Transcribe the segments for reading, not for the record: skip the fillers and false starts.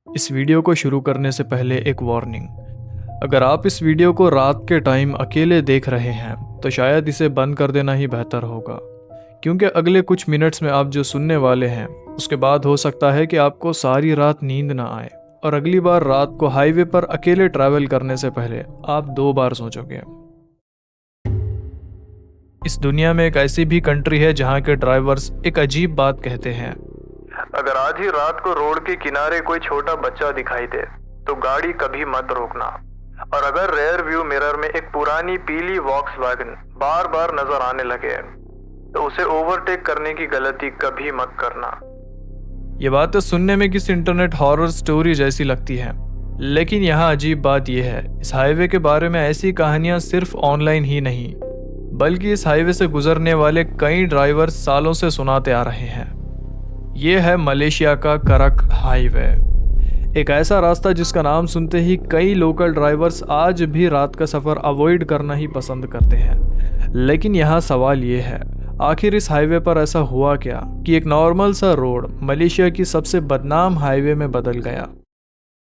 इस वीडियो को शुरू करने से पहले एक वार्निंग। अगर आप इस वीडियो को रात के टाइम अकेले देख रहे हैं तो शायद इसे बंद कर देना ही बेहतर होगा, क्योंकि अगले कुछ मिनट्स में आप जो सुनने वाले हैं उसके बाद हो सकता है कि आपको सारी रात नींद ना आए और अगली बार रात को हाईवे पर अकेले ट्रैवल करने से पहले आप 2 बार सोचोगे। इस दुनिया में एक ऐसी भी कंट्री है जहाँ के ड्राइवर्स एक अजीब बात कहते हैं। अगर आज ही रात को रोड के किनारे कोई छोटा बच्चा दिखाई दे तो गाड़ी कभी मत रोकना। और अगर रेयर व्यू मिरर में एक पुरानी पीली वॉक्सवैगन बार बार नजर आने लगे तो उसे ओवरटेक करने की गलती कभी मत करना। ये बातें सुनने में किसी इंटरनेट हॉरर स्टोरी जैसी लगती हैं, लेकिन यहाँ अजीब बात यह है, इस हाईवे के बारे में ऐसी कहानियां सिर्फ ऑनलाइन ही नहीं बल्कि इस हाईवे से गुजरने वाले कई ड्राइवर सालों से सुनाते आ रहे हैं। ये है मलेशिया का करक हाईवे, एक ऐसा रास्ता जिसका नाम सुनते ही कई लोकल ड्राइवर्स आज भी रात का सफ़र अवॉइड करना ही पसंद करते हैं। लेकिन यहाँ सवाल ये है, आखिर इस हाईवे पर ऐसा हुआ क्या कि एक नॉर्मल सा रोड मलेशिया की सबसे बदनाम हाईवे में बदल गया।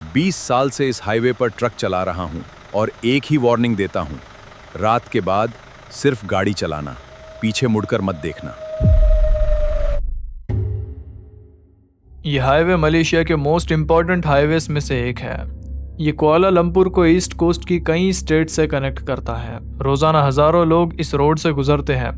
20 साल से इस हाईवे पर ट्रक चला रहा हूं और एक ही वार्निंग देता हूं, रात के बाद सिर्फ गाड़ी चलाना, पीछे मुड़कर मत देखना। ये हाईवे मलेशिया के मोस्ट इम्पॉर्टेंट हाईवेज में से एक है। ये कुआलालंपुर को ईस्ट कोस्ट की कई स्टेट से कनेक्ट करता है। रोजाना हजारों लोग इस रोड से गुजरते हैं,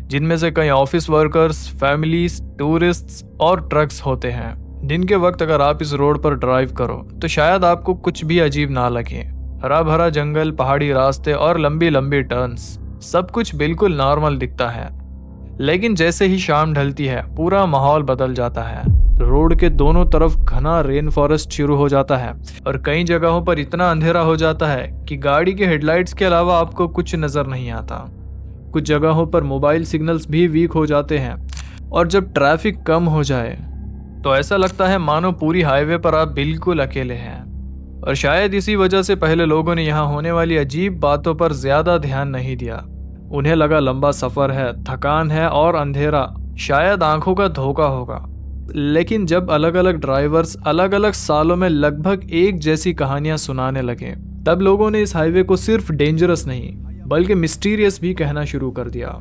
जिनमें से कई ऑफिस वर्कर्स, फैमिलीज, टूरिस्ट्स और ट्रक्स होते हैं। दिन के वक्त अगर आप इस रोड पर ड्राइव करो तो शायद आपको कुछ भी अजीब ना लगे। हरा भरा जंगल, पहाड़ी रास्ते और लंबी लंबी टर्न्स, सब कुछ बिल्कुल नॉर्मल दिखता है। लेकिन जैसे ही शाम ढलती है पूरा माहौल बदल जाता है। रोड के दोनों तरफ घना रेन फॉरेस्ट शुरू हो जाता है और कई जगहों पर इतना अंधेरा हो जाता है कि गाड़ी के हेडलाइट्स के अलावा आपको कुछ नजर नहीं आता। कुछ जगहों पर मोबाइल सिग्नल्स भी वीक हो जाते हैं और जब ट्रैफिक कम हो जाए तो ऐसा लगता है मानो पूरी हाईवे पर आप बिल्कुल अकेले हैं। और शायद इसी वजह से पहले लोगों ने यहाँ होने वाली अजीब बातों पर ज्यादा ध्यान नहीं दिया। उन्हें लगा लंबा सफर है, थकान है और अंधेरा शायद आंखों का धोखा होगा। लेकिन जब अलग अलग ड्राइवर्स अलग अलग सालों में लगभग एक जैसी कहानियां सुनाने लगे, तब लोगों ने इस हाईवे को सिर्फ डेंजरस नहीं बल्कि मिस्टीरियस भी कहना शुरू कर दिया।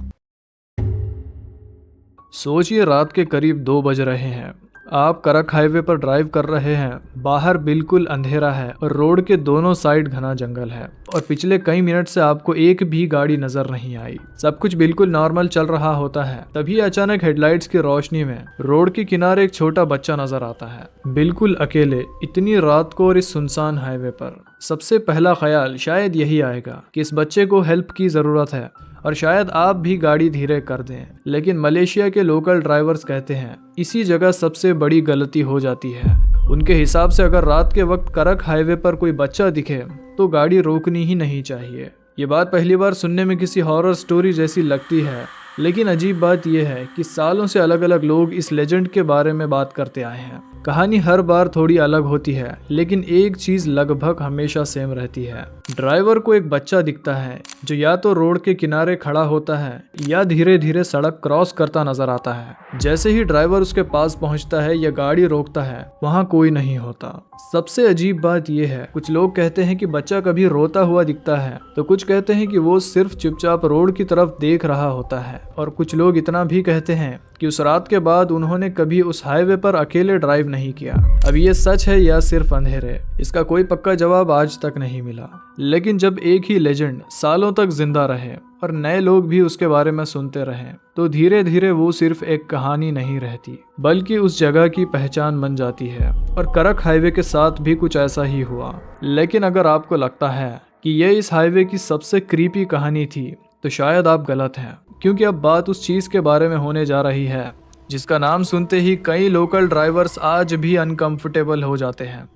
सोचिए, रात के करीब 2 बज रहे हैं, आप करक हाईवे पर ड्राइव कर रहे हैं। बाहर बिल्कुल अंधेरा है और रोड के दोनों साइड घना जंगल है और पिछले कई मिनट से आपको एक भी गाड़ी नजर नहीं आई। सब कुछ बिल्कुल नॉर्मल चल रहा होता है, तभी अचानक हेडलाइट्स की रोशनी में रोड के किनारे एक छोटा बच्चा नजर आता है, बिल्कुल अकेले, इतनी रात को और इस सुनसान हाईवे पर। सबसे पहला ख्याल शायद यही आएगा कि इस बच्चे को हेल्प की जरूरत है और शायद आप भी गाड़ी धीरे कर दें। लेकिन मलेशिया के लोकल ड्राइवर्स कहते हैं इसी जगह सबसे बड़ी गलती हो जाती है। उनके हिसाब से अगर रात के वक्त करक हाईवे पर कोई बच्चा दिखे तो गाड़ी रोकनी ही नहीं चाहिए। ये बात पहली बार सुनने में किसी हॉरर स्टोरी जैसी लगती है, लेकिन अजीब बात यह है कि सालों से अलग अलग लोग इस लेजेंड के बारे में बात करते आए हैं। कहानी हर बार थोड़ी अलग होती है, लेकिन एक चीज लगभग हमेशा सेम रहती है। ड्राइवर को एक बच्चा दिखता है जो या तो रोड के किनारे खड़ा होता है या धीरे धीरे सड़क क्रॉस करता नजर आता है। जैसे ही ड्राइवर उसके पास पहुंचता है या गाड़ी रोकता है, वहां कोई नहीं होता। सबसे अजीब बात यह है, कुछ लोग कहते हैं कि बच्चा कभी रोता हुआ दिखता है तो कुछ कहते हैं कि वो सिर्फ चुपचाप रोड की तरफ देख रहा होता है, और कुछ लोग इतना भी कहते हैं कि उस रात के बाद उन्होंने कभी उस हाईवे पर अकेले ड्राइव नहीं किया। अब ये सच है या सिर्फ अंधेरे, इसका कोई पक्का जवाब आज तक नहीं मिला। लेकिन जब एक ही लेजेंड सालों तक जिंदा रहे और नए लोग भी उसके बारे में सुनते रहे, तो धीरे धीरे वो सिर्फ एक कहानी नहीं रहती बल्कि उस जगह की पहचान बन जाती है। और करक हाईवे के साथ भी कुछ ऐसा ही हुआ। लेकिन अगर आपको लगता है कि ये इस हाईवे की सबसे क्रीपी कहानी थी तो शायद आप गलत हैं, क्योंकि अब बात उस चीज के बारे में होने जा रही है जिसका नाम सुनते ही कई लोकल ड्राइवर्स आज भी अनकंफर्टेबल हो जाते हैं।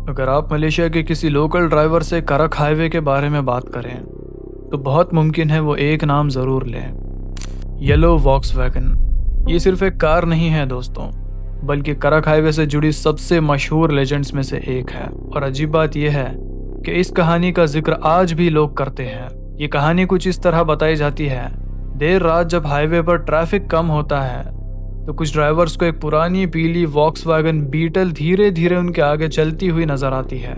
अगर आप मलेशिया के किसी लोकल ड्राइवर से करक हाईवे के बारे में बात करें तो बहुत मुमकिन है वो एक नाम जरूर लें, येलो वॉक्सवैगन। ये सिर्फ एक कार नहीं है दोस्तों, बल्कि करक हाईवे से जुड़ी सबसे मशहूर लेजेंड्स में से एक है। और अजीब बात यह है कि इस कहानी का जिक्र आज भी लोग करते हैं। ये कहानी कुछ इस तरह बताई जाती है, देर रात जब हाईवे पर ट्रैफिक कम होता है तो कुछ ड्राइवर्स को एक पुरानी पीली वॉक्सवैगन बीटल धीरे धीरे उनके आगे चलती हुई नजर आती है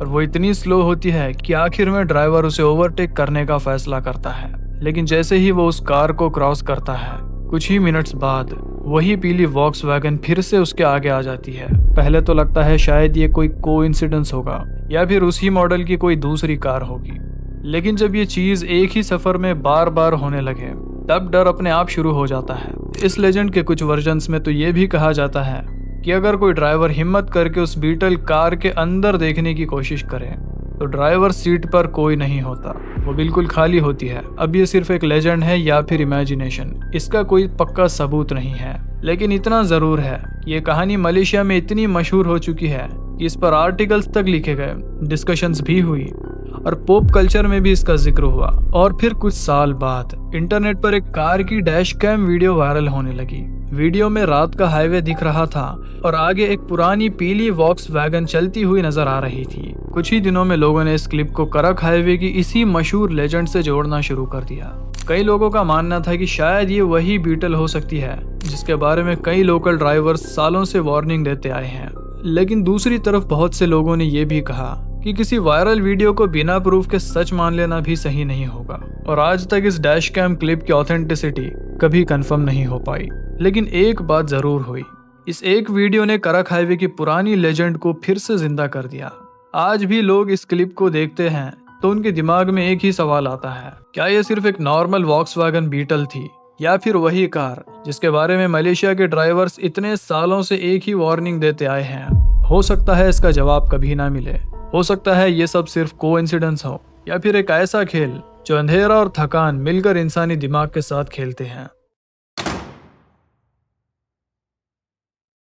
और वो इतनी स्लो होती है कि आखिर में ड्राइवर उसे ओवरटेक करने का फैसला करता है। लेकिन जैसे ही वो उस कार को क्रॉस करता है, कुछ ही मिनट्स बाद वही पीली वॉक्सवैगन फिर से उसके आगे आ जाती है। पहले तो लगता है शायद ये कोई कोइंसिडेंस होगा या फिर उसी मॉडल की कोई दूसरी कार होगी, लेकिन जब ये चीज एक ही सफर में बार बार होने लगे तब डर अपने आप शुरू हो जाता है। इस लेजेंड के कुछ वर्जन्स में तो ये भी कहा जाता है कि अगर कोई ड्राइवर हिम्मत करके उस बीटल कार के अंदर देखने की कोशिश करे तो ड्राइवर सीट पर कोई नहीं होता, वो बिल्कुल खाली होती है। अब ये सिर्फ एक लेजेंड है या फिर इमेजिनेशन, इसका कोई पक्का सबूत नहीं है, लेकिन इतना जरूर है कि ये कहानी मलेशिया में इतनी मशहूर हो चुकी है कि इस पर आर्टिकल्स तक लिखे गए, डिस्कशंस भी हुई और पॉप कल्चर में भी इसका जिक्र हुआ। और फिर कुछ साल बाद इंटरनेट पर एक कार की डैश कैम वीडियो वायरल होने लगी। वीडियो में रात का हाईवे दिख रहा था और आगे एक पुरानी पीली वॉक्सवैगन चलती हुई नजर आ रही थी। कुछ ही दिनों में लोगों ने इस क्लिप को करक हाईवे की इसी मशहूर लेजेंड से जोड़ना शुरू कर दिया। कई लोगों का मानना था कि शायद ये वही बीटल हो सकती है जिसके बारे में कई लोकल ड्राइवर्स सालों से वार्निंग देते आए हैं। लेकिन दूसरी तरफ बहुत से लोगों ने यह भी कहा कि किसी वायरल वीडियो को बिना प्रूफ के सच मान लेना भी सही नहीं होगा। और आज तक इस डैश कैम क्लिप की ऑथेंटिसिटी कभी कंफर्म नहीं हो पाई। लेकिन एक बात जरूर हुई, इस एक वीडियो ने करक हाईवे की पुरानी लेजेंड को फिर से जिंदा कर दिया। आज भी लोग इस क्लिप को देखते हैं तो उनके दिमाग में एक ही सवाल आता है, क्या ये सिर्फ एक नॉर्मल वॉक्सवैगन बीटल थी या फिर वही कार जिसके बारे में मलेशिया के ड्राइवर्स इतने सालों से एक ही वार्निंग देते आए हैं। हो सकता है इसका जवाब कभी ना मिले, हो सकता है ये सब सिर्फ कोइंसिडेंस हो या फिर एक ऐसा खेल जो अंधेरा और थकान मिलकर इंसानी दिमाग के साथ खेलते हैं।